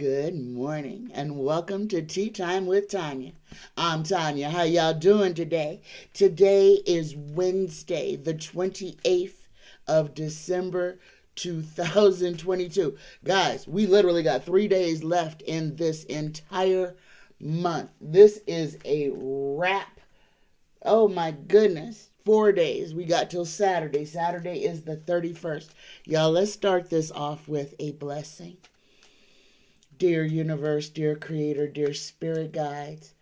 Good morning and welcome to Tea Time with Tanya. I'm Tanya. How y'all doing today? Today is Wednesday, the 28th of December, 2022. Guys, we literally got 3 days left in this entire month. This is a wrap. Oh my goodness. 4 days. We got till Saturday. Saturday is the 31st. Y'all, let's start this off with a blessing. Dear universe, dear creator, dear spirit guides,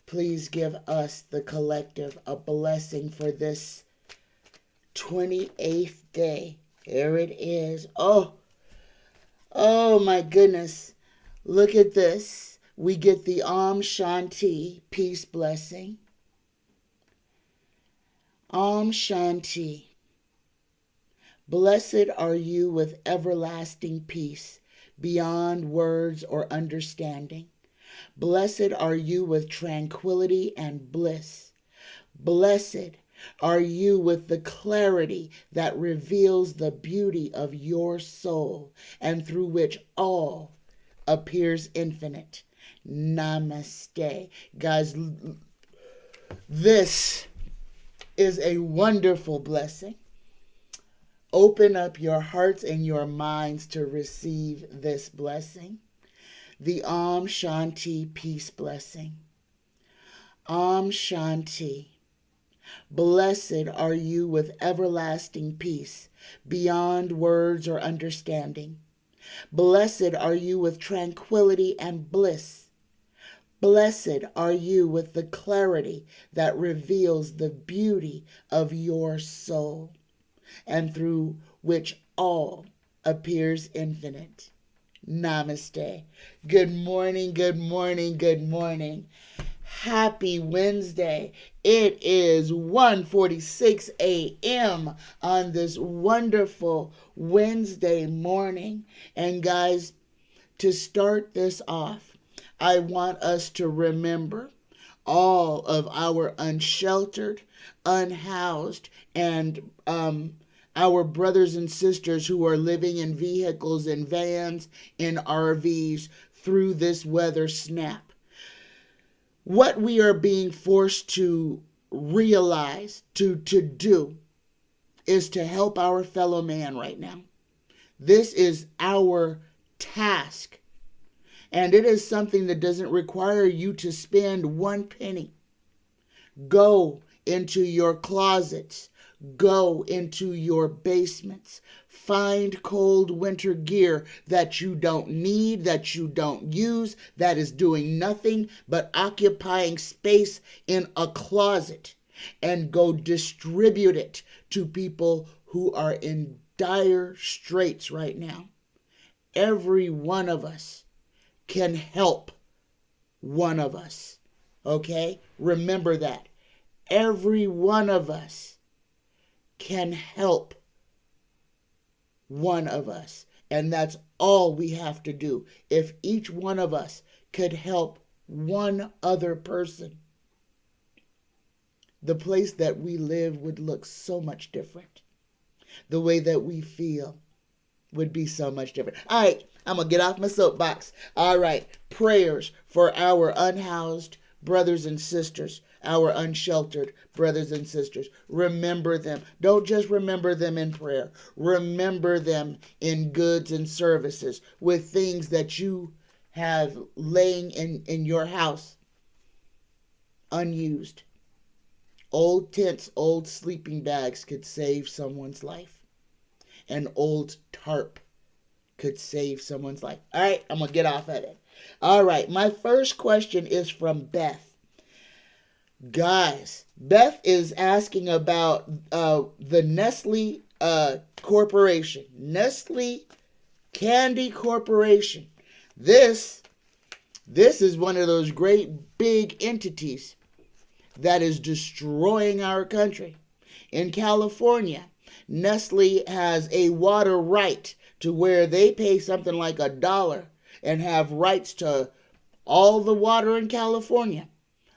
please give us, the collective, a blessing for this 28th day. Here it is. Oh my goodness. Look at this. We get the Om Shanti, peace blessing. Om Shanti. Blessed are you with everlasting peace, beyond words or understanding. Blessed are you with tranquility and bliss. Blessed are you with the clarity that reveals the beauty of your soul and through which all appears infinite. Namaste. Guys, this is a wonderful blessing. Open up your hearts and your minds to receive this blessing. The Om Shanti peace blessing. Om Shanti. Blessed are you with everlasting peace, beyond words or understanding. Blessed are you with tranquility and bliss. Blessed are you with the clarity that reveals the beauty of your soul, and through which all appears infinite. Namaste. Good morning, good morning, good morning. Happy Wednesday. It is 1:46 a.m. on this wonderful Wednesday morning. And guys, to start this off, I want us to remember all of our unsheltered, unhoused, and our brothers and sisters who are living in vehicles and vans, in RVs through this weather snap. What we are being forced to realize, to do, is to help our fellow man right now. This is our task. And it is something that doesn't require you to spend one penny. Go into your closets. Go into your basements. Find cold winter gear that you don't need, that you don't use, that is doing nothing but occupying space in a closet, and go distribute it to people who are in dire straits right now. Every one of us can help one of us. Okay? Remember that. Every one of us can help one of us. And that's all we have to do. If each one of us could help one other person, the place that we live would look so much different. The way that we feel would be so much different. All right, I'm going to get off my soapbox. All right, prayers for our unhoused brothers and sisters, our unsheltered brothers and sisters. Remember them. Don't just remember them in prayer. Remember them in goods and services, with things that you have laying in your house unused. Old tents, old sleeping bags could save someone's life. An old tarp could save someone's life. All right, I'm going to get off at it. All right, my first question is from Beth. Guys, Beth is asking about the Nestle Corporation. Nestle Candy Corporation. This is one of those great big entities that is destroying our country. In California, Nestle has a water right to where they pay something like $1 and have rights to all the water in California.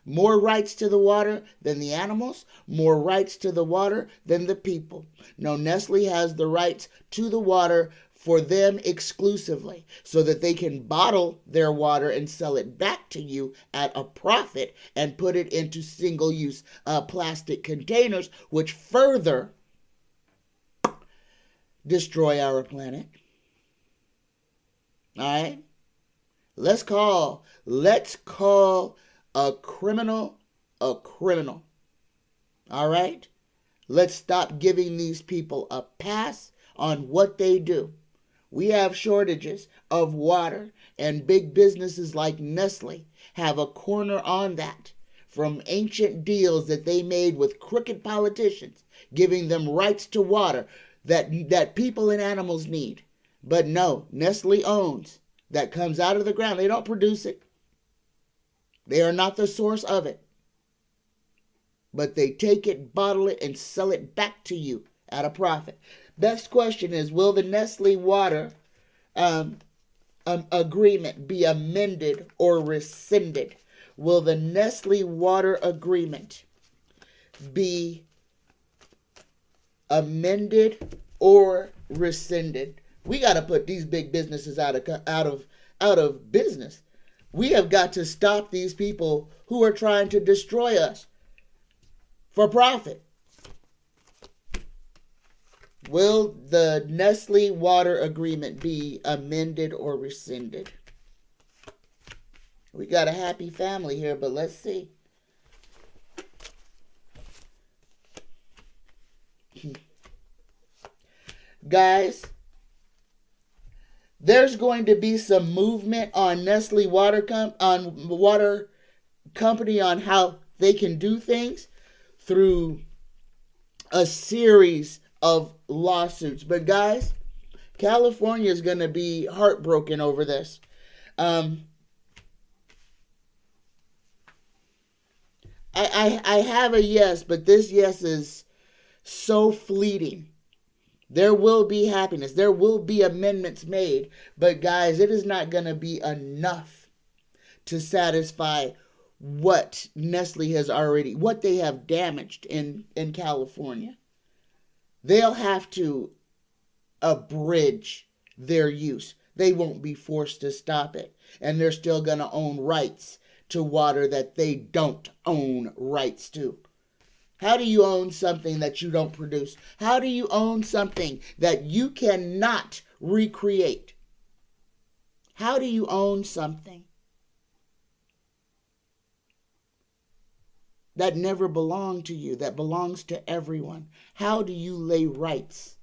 More rights to the water than the animals, more rights to the water than the people. No, Nestle has the rights to the water for them exclusively so that they can bottle their water and sell it back to you at a profit and put it into single-use plastic containers, which further destroy our planet. All right? Let's call a criminal a criminal. All right? Let's stop giving these people a pass on what they do. We have shortages of water, and big businesses like Nestle have a corner on that from ancient deals that they made with crooked politicians, giving them rights to water that people and animals need. But no, Nestle owns that comes out of the ground. They don't produce it. They are not the source of it. But they take it, bottle it, and sell it back to you at a profit. Best question is, will the Nestle water agreement be amended or rescinded? Will the Nestle water agreement be amended or rescinded? We got to put these big businesses out of business. We have got to stop these people who are trying to destroy us for profit. Will the Nestle water agreement be amended or rescinded? We got a happy family here, but let's see. Guys, there's going to be some movement on Nestle water company on how they can do things through a series of lawsuits. But guys, California is going to be heartbroken over this. I have a yes, but this yes is so fleeting. There will be happiness. There will be amendments made. But guys, it is not going to be enough to satisfy what Nestle has already, what they have damaged in California. They'll have to abridge their use. They won't be forced to stop it. And they're still going to own rights to water that they don't own rights to. How do you own something that you don't produce? How do you own something that you cannot recreate? How do you own something that never belonged to you, that belongs to everyone? How do you lay rights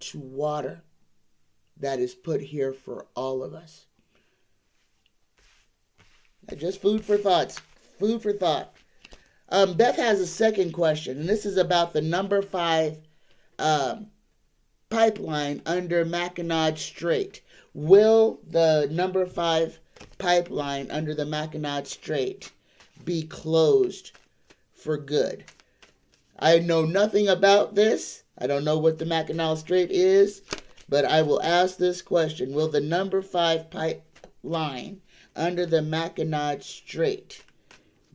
to water that is put here for all of us? Just food for thought. Food for thought. Beth has a second question, and this is about the number 5 pipeline under Mackinac Strait. Will the number 5 pipeline under the Mackinac Strait be closed for good? I know nothing about this. I don't know what the Mackinac Strait is, but I will ask this question. Will the number 5 pipeline under the Mackinac Strait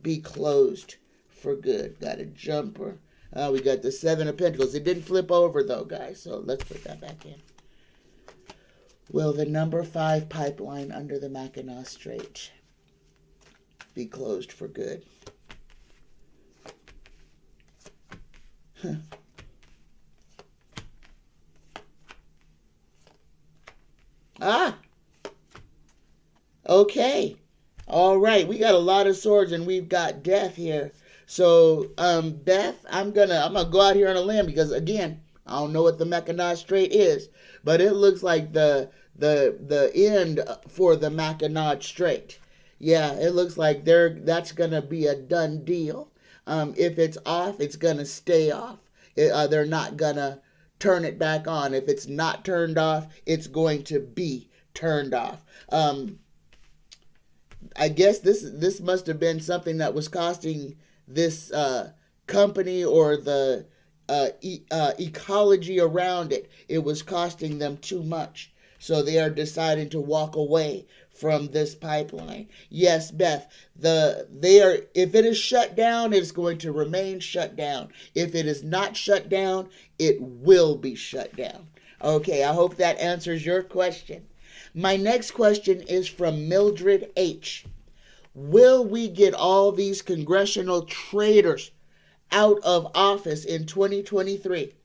be closed for good? Got a jumper. We got the 7 of Pentacles. It didn't flip over though, guys, so let's put that back in. Will the number 5 pipeline under the Mackinac Strait be closed for good? Okay. All right. We got a lot of swords and we've got death here. So, Beth, I'm gonna go out here on a limb because again, I don't know what the Mackinac Strait is, but it looks like the end for the Mackinac Strait. Yeah, it looks like that's gonna be a done deal. If it's off, it's gonna stay off. They're not gonna turn it back on. If it's not turned off, it's going to be turned off. I guess this must have been something that was costing this company or the ecology around it. It was costing them too much. So they are deciding to walk away from this pipeline. Yes, Beth, if it is shut down, it's going to remain shut down. If it is not shut down, it will be shut down. Okay, I hope that answers your question. My next question is from Mildred H. Will we get all these congressional traitors out of office in 2023?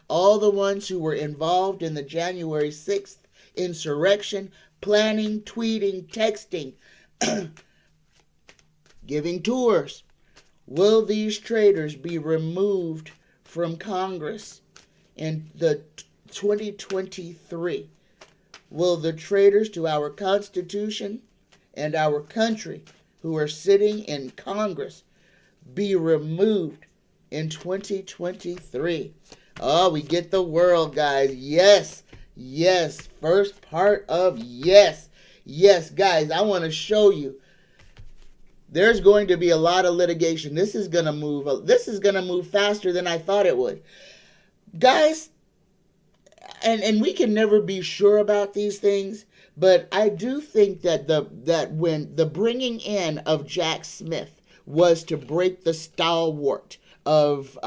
All the ones who were involved in the January 6th insurrection, planning, tweeting, texting, giving tours. Will these traitors be removed from Congress in the 2023? Will the traitors to our Constitution and our country who are sitting in Congress be removed in 2023? Oh, we get the world, guys. Yes, yes. First part of yes. Yes, guys, I want to show you. There's going to be a lot of litigation. This is going to move faster than I thought it would. Guys, and we can never be sure about these things, but I do think that when the bringing in of Jack Smith was to break the stalwart of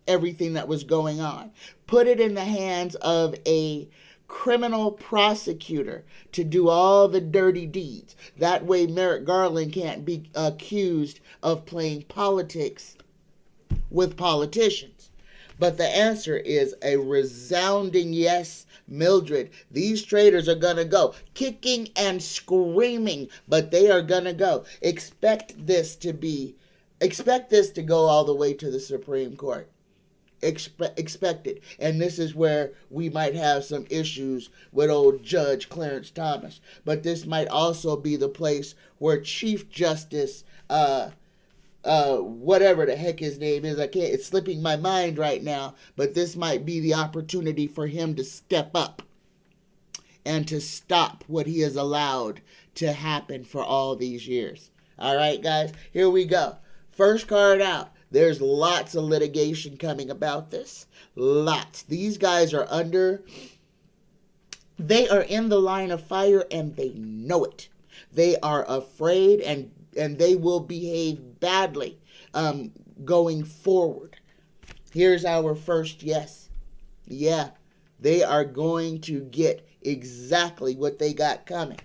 everything that was going on, put it in the hands of a criminal prosecutor to do all the dirty deeds. That way Merrick Garland can't be accused of playing politics with politicians. But the answer is a resounding yes, Mildred. These traitors are going to go kicking and screaming, but they are going to go. Expect this to go all the way to the Supreme Court. Expect it. And this is where we might have some issues with old Judge Clarence Thomas. But this might also be the place where Chief Justice, whatever the heck his name is, it's slipping my mind right now, but this might be the opportunity for him to step up and to stop what he has allowed to happen for all these years. All right, guys, here we go. First card out. There's lots of litigation coming about this. Lots. These guys are they are in the line of fire and they know it. They are afraid and they will behave badly going forward. Here's our first yes. Yeah, they are going to get exactly what they got coming.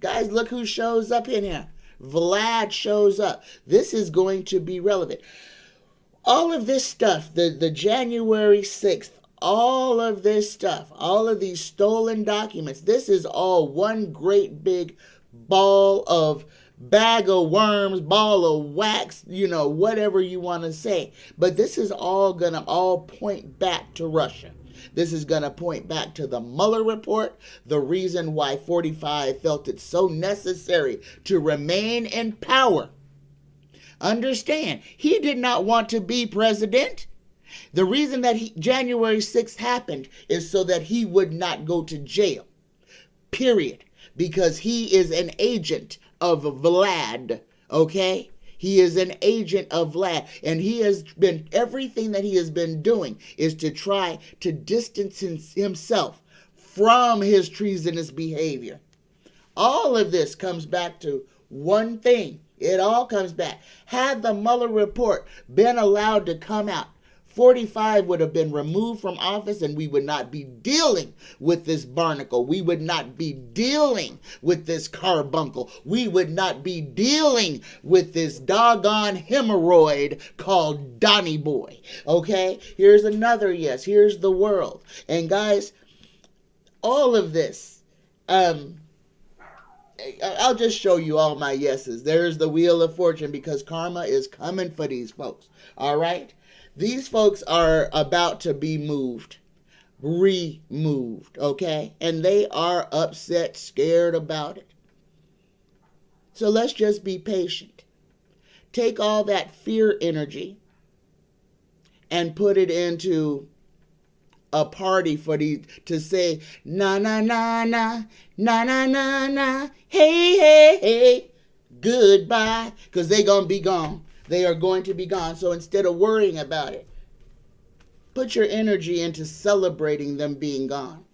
Guys, look who shows up in here. Vlad shows up. This is going to be relevant. All of this stuff, the January 6th, all of this stuff, all of these stolen documents, this is all one great big bag of worms, ball of wax, whatever you want to say. But this is all going to point back to Russia. This is going to point back to the Mueller report, the reason why 45 felt it so necessary to remain in power. Understand, he did not want to be president. The reason that January 6th happened is so that he would not go to jail. Period. Because he is an agent of Vlad, okay? He is an agent of Vlad, and everything that he has been doing is to try to distance himself from his treasonous behavior. All of this comes back to one thing. It all comes back. Had the Mueller report been allowed to come out, 45 would have been removed from office and we would not be dealing with this barnacle. We would not be dealing with this carbuncle. We would not be dealing with this doggone hemorrhoid called Donny Boy. Okay? Here's another yes. Here's the world. And guys, all of this, I'll just show you all my yeses. There's the Wheel of Fortune because karma is coming for these folks. All right? These folks are about to be removed, okay? And they are upset, scared about it. So let's just be patient. Take all that fear energy and put it into a party to say, na, na, na, na, na, na, na, na, hey, hey, hey, goodbye, because they're going to be gone. They are going to be gone. So instead of worrying about it, put your energy into celebrating them being gone.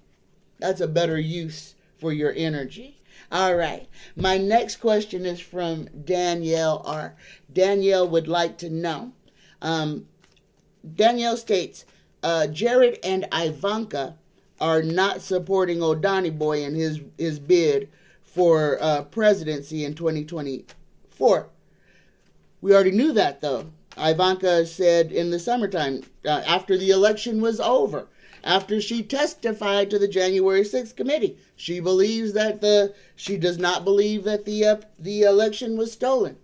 That's a better use for your energy. All right. My next question is from Danielle R. Danielle would like to know. Danielle states, Jared and Ivanka are not supporting Odani Boy in his bid for presidency in 2024. We already knew that, though. Ivanka said in the summertime, after the election was over, after she testified to the January 6th committee, she believes that she does not believe that the election was stolen.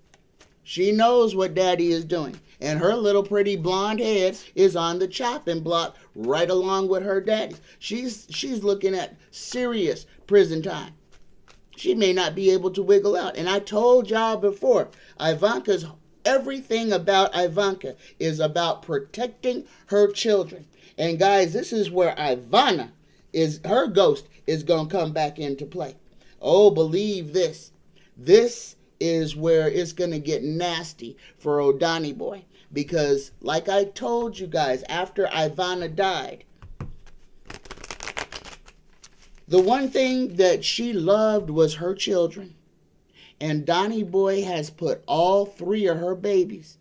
She knows what Daddy is doing, and her little pretty blonde head is on the chopping block right along with her daddy's. She's looking at serious prison time. She may not be able to wiggle out. And I told y'all before, everything about Ivanka is about protecting her children. And guys, this is where her ghost is going to come back into play. Oh, believe this. This is where it's going to get nasty for Odani Boy. Because like I told you guys, after Ivana died, the one thing that she loved was her children. And Donnie Boy has put all 3 of her babies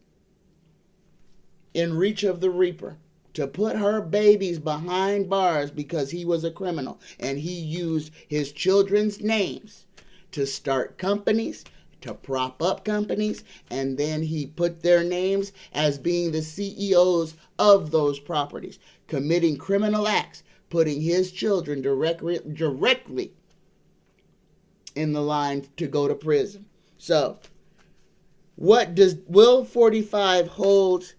in reach of the Reaper to put her babies behind bars because he was a criminal. And he used his children's names to start companies, to prop up companies, and then he put their names as being the CEOs of those properties, committing criminal acts, putting his children directly in the line to go to prison. So, what does Will 45 hold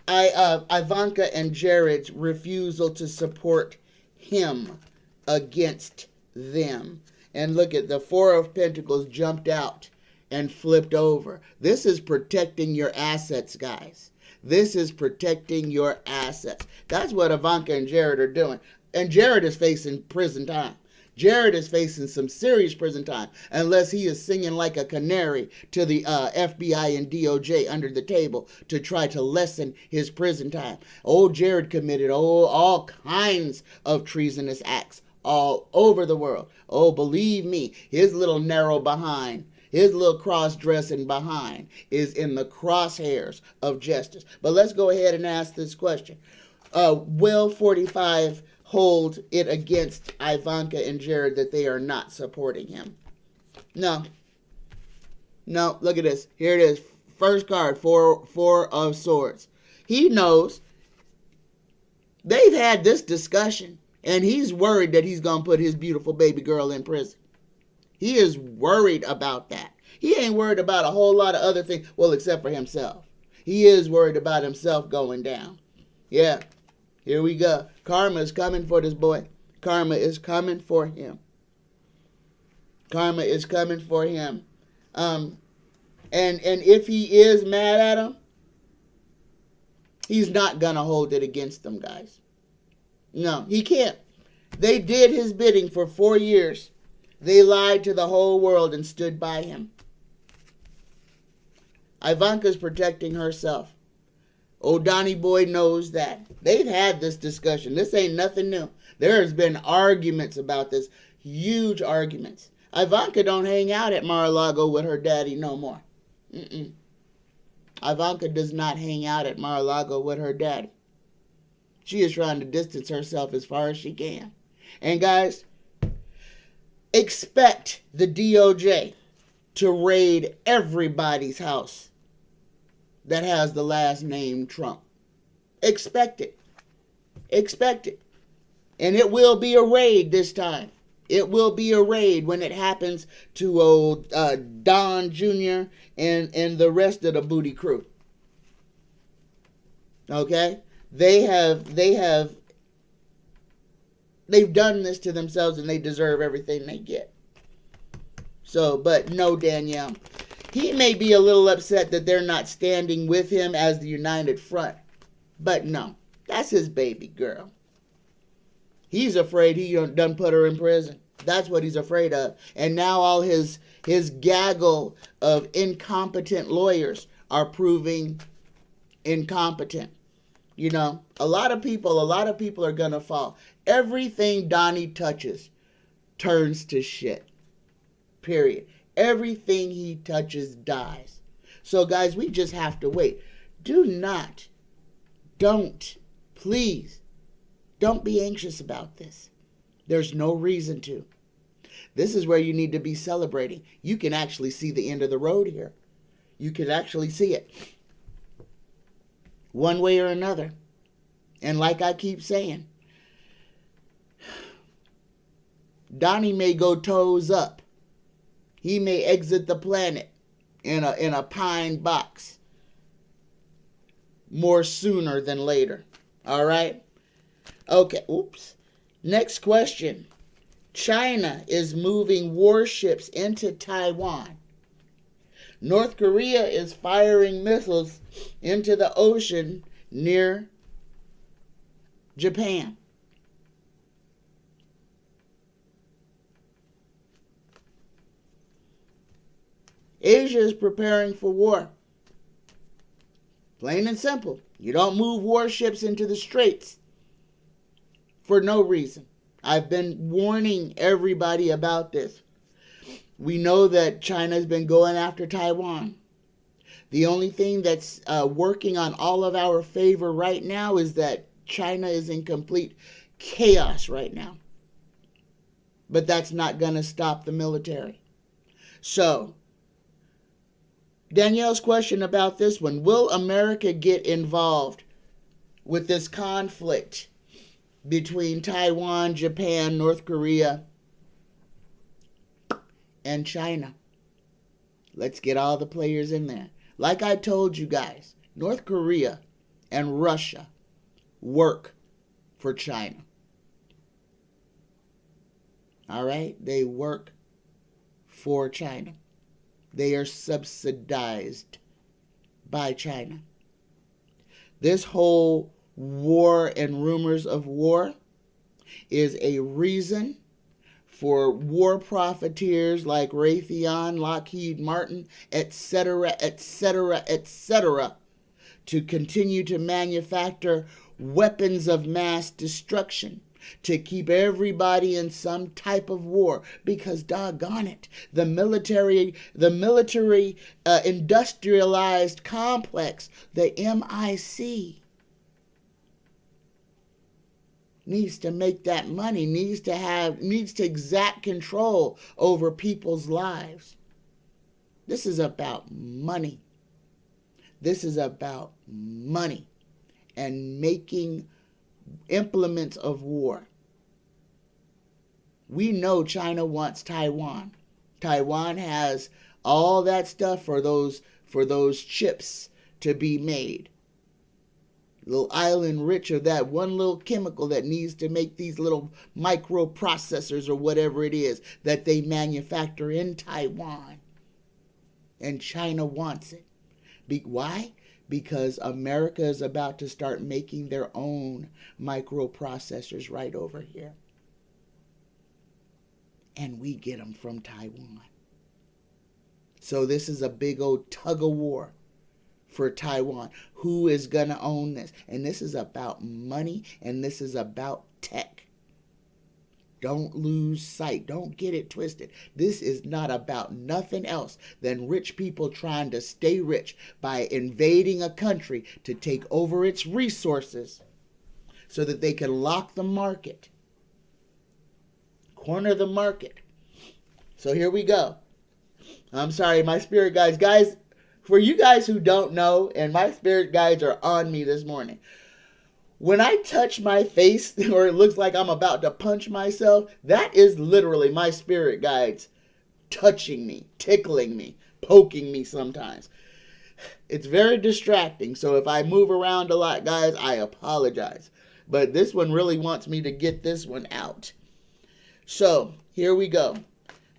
Ivanka and Jared's refusal to support him against them? And look at the 4 of Pentacles jumped out and flipped over. This is protecting your assets, guys. This is protecting your assets. That's what Ivanka and Jared are doing. And Jared is facing prison time. Jared is facing some serious prison time unless he is singing like a canary to the FBI and DOJ under the table to try to lessen his prison time. Oh, Jared committed all kinds of treasonous acts all over the world. Oh, believe me, his little narrow behind, his little cross-dressing behind is in the crosshairs of justice. But let's go ahead and ask this question. Will 45 hold it against Ivanka and Jared that they are not supporting him? No. Look at this. Here it is. First card, four of Swords. He knows. They've had this discussion, and he's worried that he's going to put his beautiful baby girl in prison. He is worried about that. He ain't worried about a whole lot of other things, well, except for himself. He is worried about himself going down. Yeah. Here we go. Karma is coming for this boy. Karma is coming for him. Karma is coming for him. And if he is mad at him, he's not going to hold it against them, guys. No, he can't. They did his bidding for 4 years. They lied to the whole world and stood by him. Ivanka's protecting herself. Odani Boy knows that. They've had this discussion. This ain't nothing new. There has been arguments about this. Huge arguments. Ivanka don't hang out at Mar-a-Lago with her daddy no more. Ivanka does not hang out at Mar-a-Lago with her daddy. She is trying to distance herself as far as she can. And guys, expect the DOJ to raid everybody's house that has the last name Trump. Expect it. Expect it. And it will be a raid this time. It will be a raid when it happens to old Don Jr. and the rest of the booty crew. Okay? They've done this to themselves and they deserve everything they get. So, but no, Danielle. He may be a little upset that they're not standing with him as the united front. But no, that's his baby girl. He's afraid he done put her in prison. That's what he's afraid of. And now all his gaggle of incompetent lawyers are proving incompetent. You know, a lot of people are going to fall. Everything Donnie touches turns to shit. Period. Everything he touches dies. So guys, we just have to wait. Please, don't be anxious about this. There's no reason to. This is where you need to be celebrating. You can actually see the end of the road here. You can actually see it. One way or another. And like I keep saying, Donnie may go toes up. He may exit the planet in a pine box more sooner than later. All right? Okay. Oops. Next question. China is moving warships into Taiwan. North Korea is firing missiles into the ocean near Japan. Asia is preparing for war. Plain and simple. You don't move warships into the straits for no reason. I've been warning everybody about this. We know that China's been going after Taiwan. The only thing that's working on all of our favor right now is that China is in complete chaos right now. But that's not going to stop the military. So, Danielle's question about this one. Will America get involved with this conflict between Taiwan, Japan, North Korea, and China? Let's get all the players in there. Like I told you guys, North Korea and Russia work for China. All right? They work for China. They are subsidized by China. This whole war and rumors of war is a reason for war profiteers like Raytheon, Lockheed Martin, etc., etc., etc., to continue to manufacture weapons of mass destruction, to keep everybody in some type of war, because doggone it, the military industrialized complex, the MIC, needs to make that money, needs to exact control over people's lives. This is about money. This is about money and making implements of war. We know China wants Taiwan. Taiwan has all that stuff for those chips to be made. Little island rich of that one little chemical that needs to make these little microprocessors or whatever it is that they manufacture in Taiwan. And China wants it. Why? Because America is about to start making their own microprocessors right over here. And we get them from Taiwan. So this is a big old tug of war for Taiwan. Who is going to own this? And this is about money, and this is about tech. Don't lose sight. Don't get it twisted. This is not about nothing else than rich people trying to stay rich by invading a country to take over its resources so that they can lock the market, corner the market. So here we go. I'm sorry, my spirit guides. Guys, for you guys who don't know, and my spirit guides are on me this morning, when I touch my face or it looks like I'm about to punch myself, that is literally my spirit guides touching me, tickling me, poking me sometimes. It's very distracting, so if I move around a lot, guys, I apologize. But this one really wants me to get this one out. So, here we go.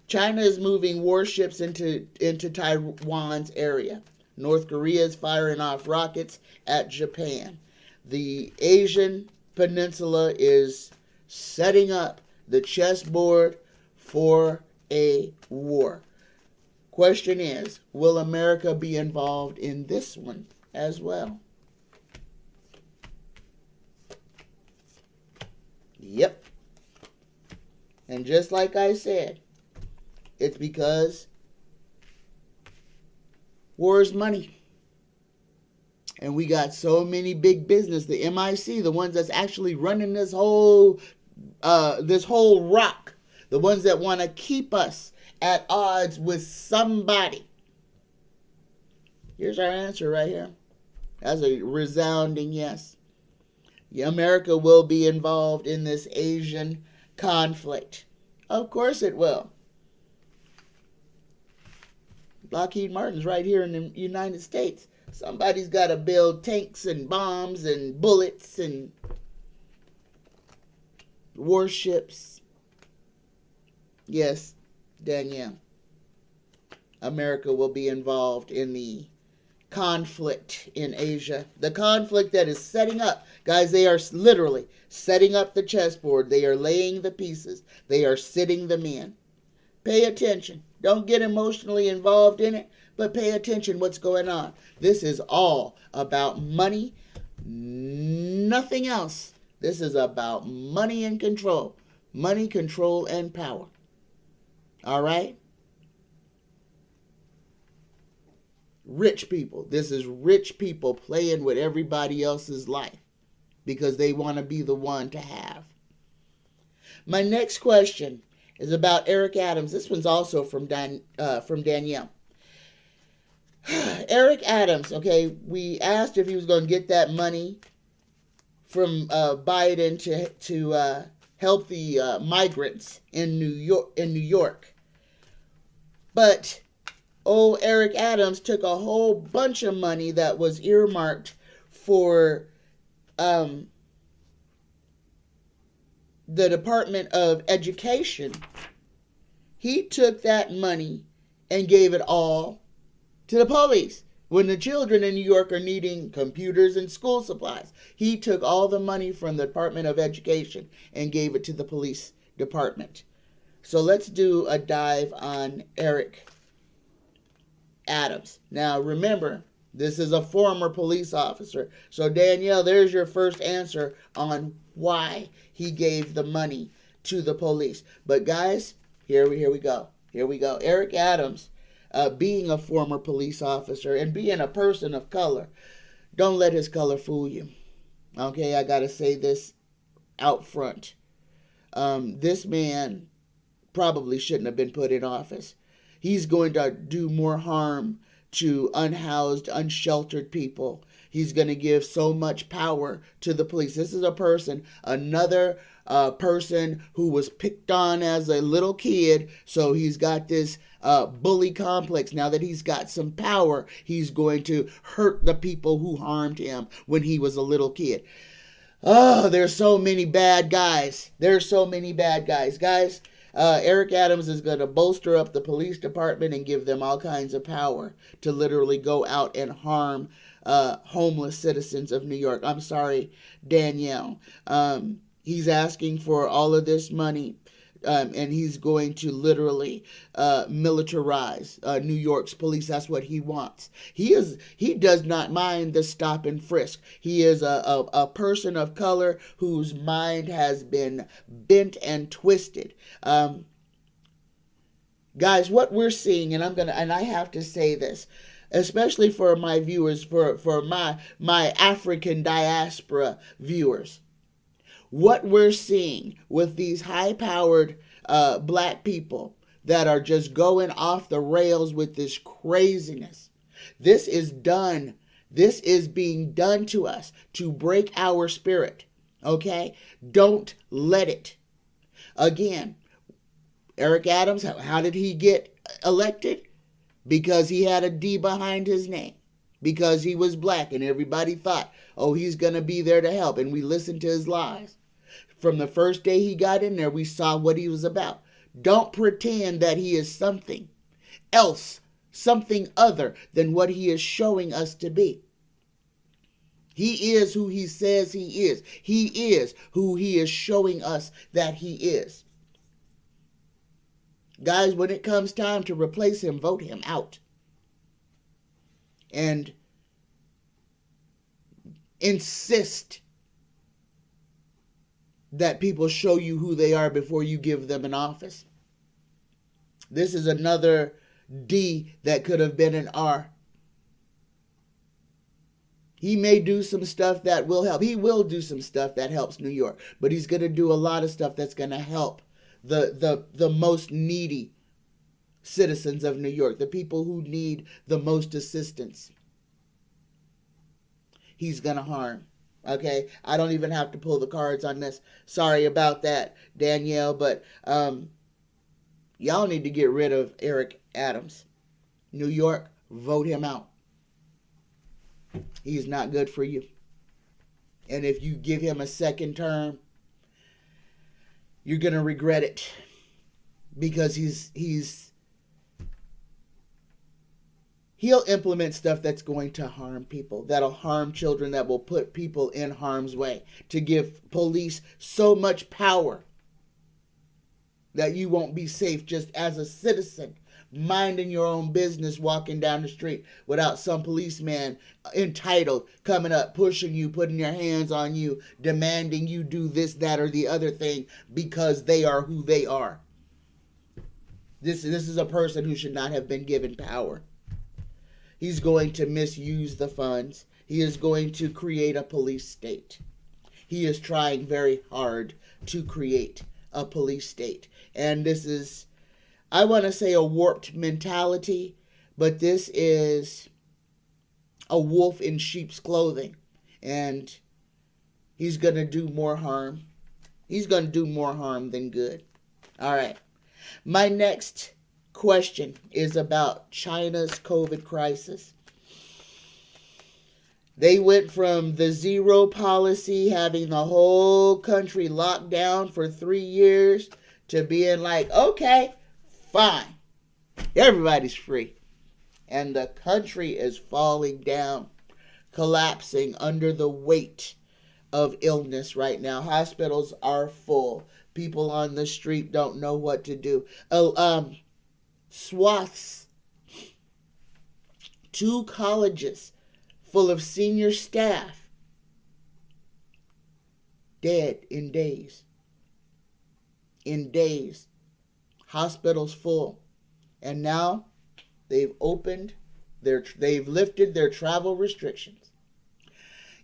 China is moving warships into Taiwan's area. North Korea is firing off rockets at Japan. The Asian peninsula is setting up the chessboard for a war. Question is, will America be involved in this one as well? Yep. And just like I said, it's because war is money. And we got so many big business, the MIC, the ones that's actually running this whole this whole rock, the ones that want to keep us at odds with somebody. Here's our answer right here. That's a resounding yes. America will be involved in this Asian conflict. Of course it will. Lockheed Martin's right here in the United States. Somebody's got to build tanks and bombs and bullets and warships. Yes, Danielle. America will be involved in the conflict in Asia. The conflict that is setting up. Guys, they are literally setting up the chessboard. They are laying the pieces. They are sitting them in. Pay attention. Don't get emotionally involved in it, but pay attention what's going on. This is all about money, nothing else. This is about money and control. Money, control, and power. All right? Rich people. This is rich people playing with everybody else's life because they want to be the one to have. My next question is about Eric Adams. This one's also from Danielle. Eric Adams, okay, we asked if he was going to get that money from Biden to help the migrants in New York. But Eric Adams took a whole bunch of money that was earmarked for the Department of Education. He took that money and gave it all to the police. When the children in New York are needing computers and school supplies, he took all the money from the Department of Education and gave it to the police department. So let's do a dive on Eric Adams. Now remember, this is a former police officer. So Danielle, there's your first answer on why he gave the money to the police. But guys, here we go. Eric Adams, being a former police officer and being a person of color, don't let his color fool you. Okay, I gotta say this out front. This man probably shouldn't have been put in office. He's going to do more harm to unhoused, unsheltered people. He's going to give so much power to the police. This is another person who was picked on as a little kid. So he's got this bully complex. Now that he's got some power, he's going to hurt the people who harmed him when he was a little kid. Oh, there's so many bad guys. Guys, Eric Adams is going to bolster up the police department and give them all kinds of power to literally go out and harm homeless citizens of New York. I'm sorry, Danielle. He's asking for all of this money, and he's going to literally militarize New York's police. That's what he wants. He does not mind the stop and frisk. He is a person of color whose mind has been bent and twisted. Guys, what we're seeing, and I have to say this, especially for my viewers, for my African diaspora viewers. What we're seeing with these high-powered black people that are just going off the rails with this craziness. This is being done to us to break our spirit. Okay? Don't let it. Again, Eric Adams, how did he get elected? Because he had a D behind his name. Because he was black and everybody thought, oh, he's going to be there to help. And we listened to his lies. From the first day he got in there, we saw what he was about. Don't pretend that he is something else, something other than what he is showing us to be. He is who he says he is. He is who he is showing us that he is. Guys, when it comes time to replace him, vote him out. And insist that people show you who they are before you give them an office. This is another D that could have been an R. He may do some stuff that will help. He will do some stuff that helps New York, but he's going to do a lot of stuff that's going to help the most needy citizens of New York, the people who need the most assistance. He's going to harm. Okay? I don't even have to pull the cards on this. Sorry about that, Danielle, but y'all need to get rid of Eric Adams. New York, vote him out. He's not good for you. And if you give him a second term, you're going to regret it. Because he'll implement stuff that's going to harm people, that'll harm children, that will put people in harm's way, to give police so much power that you won't be safe just as a citizen, minding your own business, walking down the street without some policeman entitled coming up, pushing you, putting their hands on you, demanding you do this, that, or the other thing because they are who they are. This is a person who should not have been given power. He's going to misuse the funds. He is going to create a police state. He is trying very hard to create a police state. And this is, I want to say, a warped mentality, but this is a wolf in sheep's clothing. And he's going to do more harm. He's going to do more harm than good. All right. My next question is about China's COVID crisis. They went from the zero policy, having the whole country locked down for 3 years, to being like, okay, fine, everybody's free. And the country is falling down, collapsing under the weight of illness right now. Hospitals are full. People on the street don't know what to do. Swaths, 2 colleges full of senior staff dead in days. In days. Hospitals full. And now they've lifted their travel restrictions.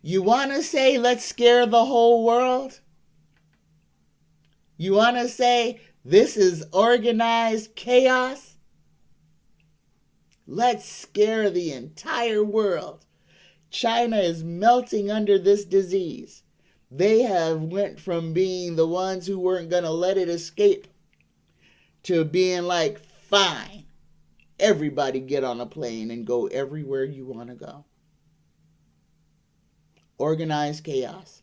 You want to say, let's scare the whole world? You want to say, this is organized chaos? Let's scare the entire world. China is melting under this disease. They have went from being the ones who weren't going to let it escape to being like, fine, everybody get on a plane and go everywhere you want to go. Organized chaos.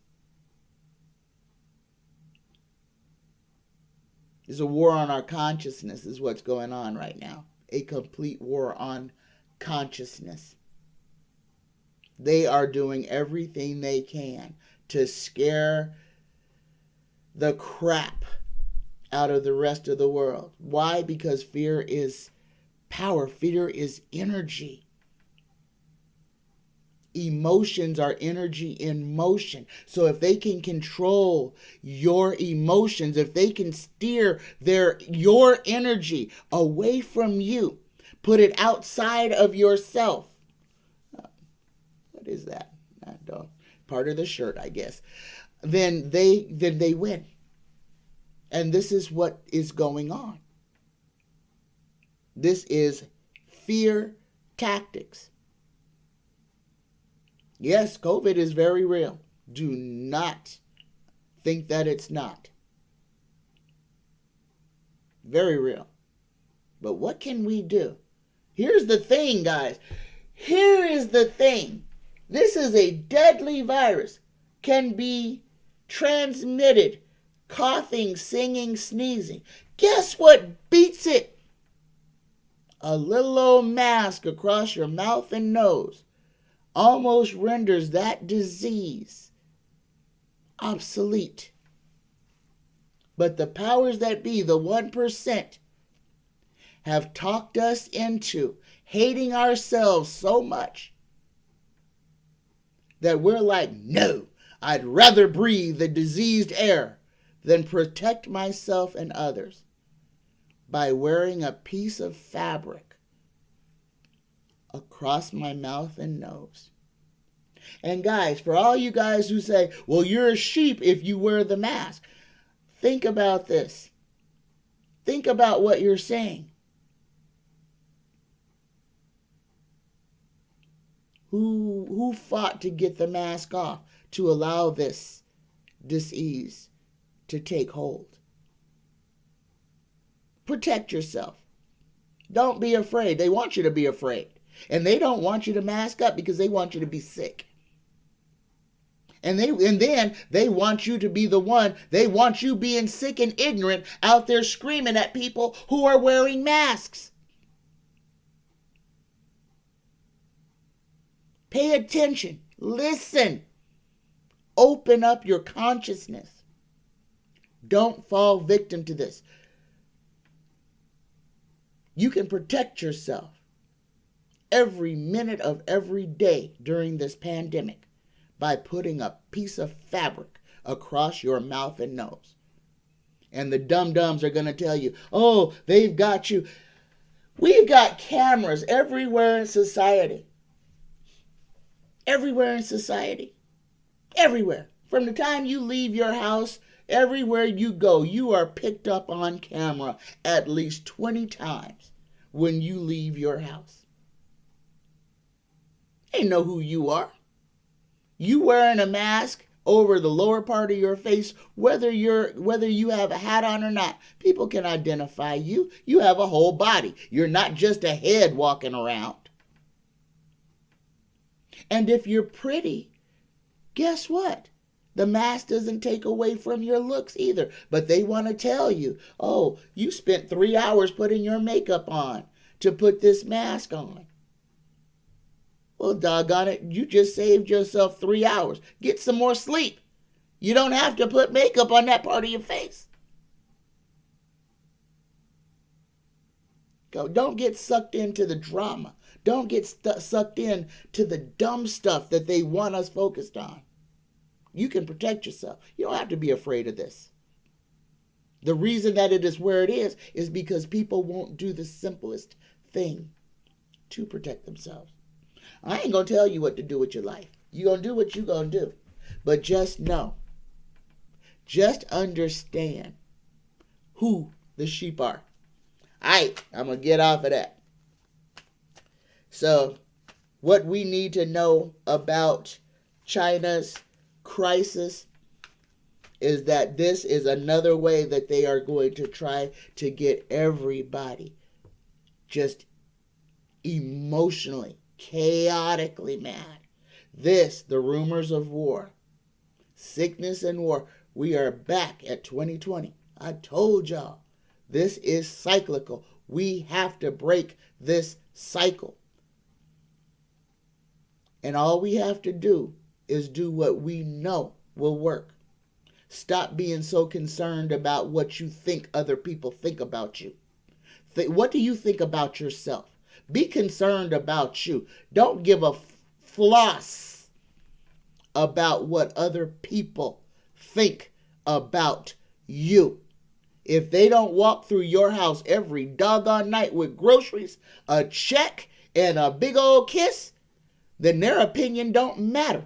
There's a war on our consciousness is what's going on right now. A complete war on consciousness. They are doing everything they can to scare the crap out of the rest of the world. Why? Because fear is power. Fear is energy. Emotions are energy in motion. So if they can control your emotions, if they can steer your energy away from you, put it outside of yourself. What is that? Part of the shirt, I guess. Then they win. And this is what is going on. This is fear tactics. Yes, COVID is very real. Do not think that it's not. Very real. But what can we do? Here's the thing, guys. Here is the thing. This is a deadly virus. Can be transmitted. Coughing, singing, sneezing. Guess what beats it? A little old mask across your mouth and nose almost renders that disease obsolete. But the powers that be, the 1%, have talked us into hating ourselves so much that we're like, no, I'd rather breathe the diseased air than protect myself and others by wearing a piece of fabric across my mouth and nose. And guys, for all you guys who say, well, you're a sheep if you wear the mask, think about this. Think about what you're saying. Who fought to get the mask off to allow this disease to take hold? Protect yourself. Don't be afraid. They want you to be afraid. And they don't want you to mask up because they want you to be sick. And then they want you to be the one. They want you being sick and ignorant out there screaming at people who are wearing masks. Pay attention. Listen. Open up your consciousness. Don't fall victim to this. You can protect yourself every minute of every day during this pandemic by putting a piece of fabric across your mouth and nose. And the dum-dums are going to tell you, oh, they've got you. We've got cameras everywhere in society. Everywhere in society. Everywhere. From the time you leave your house, everywhere you go, you are picked up on camera at least 20 times when you leave your house. They know who you are. You wearing a mask over the lower part of your face, whether you have a hat on or not, people can identify you. You have a whole body. You're not just a head walking around. And if you're pretty, guess what? The mask doesn't take away from your looks either. But they want to tell you, oh, you spent 3 hours putting your makeup on to put this mask on. Well, doggone it, you just saved yourself 3 hours. Get some more sleep. You don't have to put makeup on that part of your face. Don't get sucked into the drama. Don't get sucked into the dumb stuff that they want us focused on. You can protect yourself. You don't have to be afraid of this. The reason that it is where it is because people won't do the simplest thing to protect themselves. I ain't going to tell you what to do with your life. You're going to do what you're going to do. But just know, just understand who the sheep are. All right, I'm going to get off of that. So, what we need to know about China's crisis is that this is another way that they are going to try to get everybody just emotionally, chaotically mad. The rumors of war, sickness and war. We are back at 2020. I told y'all, this is cyclical. We have to break this cycle. And all we have to do is do what we know will work. Stop being so concerned about what you think other people think about you. What do you think about yourself? Be concerned about you. Don't give a floss about what other people think about you. If they don't walk through your house every doggone night with groceries, a check, and a big old kiss, then their opinion don't matter.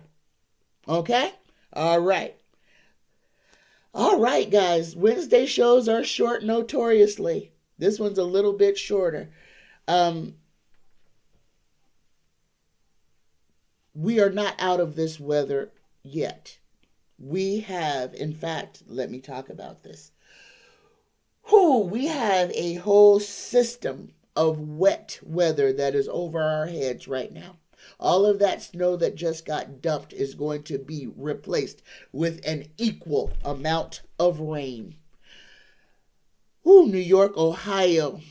Okay? All right. All right, guys. Wednesday shows are short notoriously. This one's a little bit shorter. We are not out of this weather yet. We have, in fact, let me talk about this. We have a whole system of wet weather that is over our heads right now. All of that snow that just got dumped is going to be replaced with an equal amount of rain. New York, Ohio,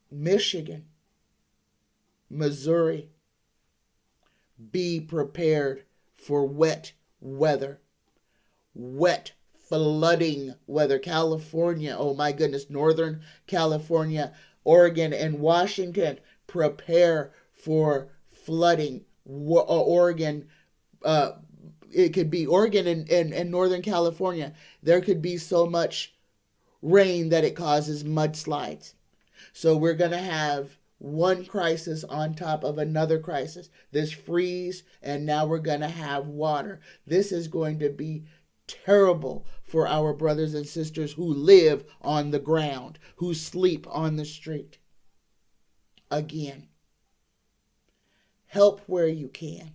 Michigan, Missouri. Be prepared for wet weather. Wet flooding weather. California, oh my goodness, Northern California, Oregon, and Washington, prepare for flooding. Oregon, it could be Oregon and Northern California. There could be so much rain that it causes mudslides. So we're going to have one crisis on top of another crisis. This freeze, and now we're going to have water. This is going to be terrible for our brothers and sisters who live on the ground, who sleep on the street. Again, help where you can.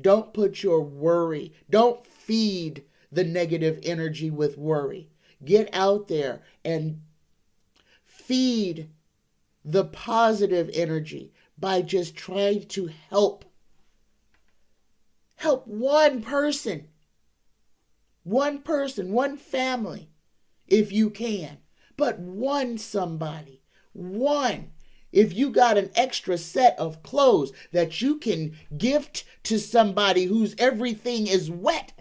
Don't put your worry, don't feed the negative energy with worry. Get out there and feed the positive energy by just trying to help one person, one family, if you can. But one somebody, one. If you got an extra set of clothes that you can gift to somebody whose everything is wet,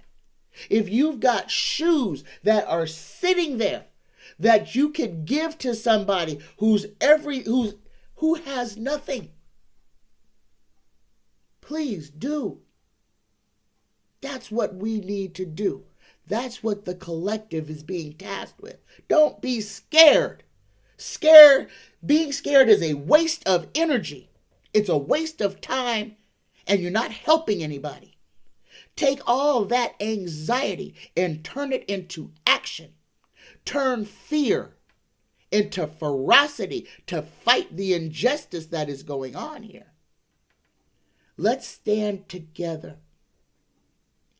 if you've got shoes that are sitting there that you could give to somebody who has nothing, please do. That's what we need to do. That's what the collective is being tasked with. Don't be scared. Being scared is a waste of energy. It's a waste of time, and you're not helping anybody. Take all that anxiety and turn it into action. Turn fear into ferocity to fight the injustice that is going on here. Let's stand together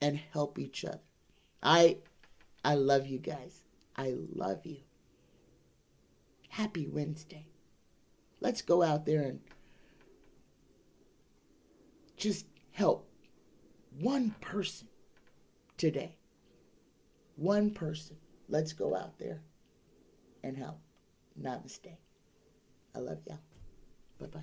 and help each other. I love you guys. I love you. Happy Wednesday. Let's go out there and just help one person today. One person. Let's go out there and help. Namaste. I love y'all. Bye-bye.